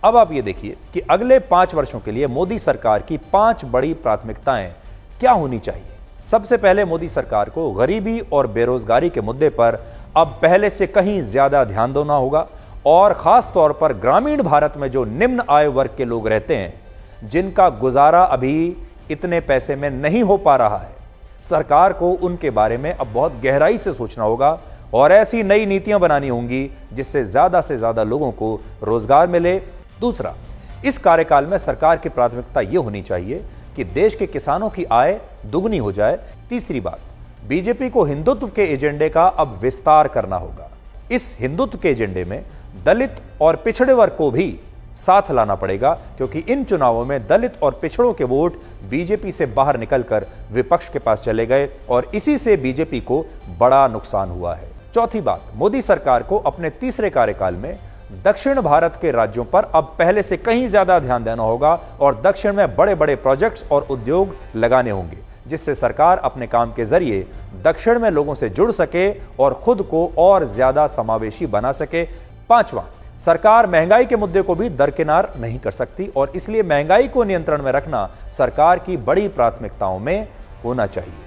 अब आप ये देखिए कि अगले 5 वर्षों के लिए मोदी सरकार की 5 बड़ी प्राथमिकताएं क्या होनी चाहिए। सबसे पहले मोदी सरकार को गरीबी और बेरोजगारी के मुद्दे पर अब पहले से कहीं ज्यादा ध्यान देना होगा, और खास तौर पर ग्रामीण भारत में जो निम्न आय वर्ग के लोग रहते हैं, जिनका गुजारा अभी इतने पैसे में नहीं हो पा रहा है, सरकार को उनके बारे में अब बहुत गहराई से सोचना होगा और ऐसी नई नीतियां बनानी होंगी जिससे ज्यादा से ज्यादा लोगों को रोजगार मिले। दूसरा, इस कार्यकाल में सरकार की प्राथमिकता यह होनी चाहिए कि देश के किसानों की आय दुगनी हो जाए। तीसरी बात, बीजेपी को हिंदुत्व के एजेंडे का अब विस्तार करना होगा। इस हिंदुत्व के एजेंडे में दलित और पिछड़े वर्ग को भी साथ लाना पड़ेगा, क्योंकि इन चुनावों में दलित और पिछड़ों के वोट बीजेपी से बाहर निकलकर विपक्ष के पास चले गए और इसी से बीजेपी को बड़ा नुकसान हुआ है। चौथी बात, मोदी सरकार को अपने तीसरे कार्यकाल में दक्षिण भारत के राज्यों पर अब पहले से कहीं ज्यादा ध्यान देना होगा और दक्षिण में बड़े बड़े प्रोजेक्ट्स और उद्योग लगाने होंगे, जिससे सरकार अपने काम के जरिए दक्षिण में लोगों से जुड़ सके और खुद को और ज्यादा समावेशी बना सके। पांचवां, सरकार महंगाई के मुद्दे को भी दरकिनार नहीं कर सकती और इसलिए महंगाई को नियंत्रण में रखना सरकार की बड़ी प्राथमिकताओं में होना चाहिए।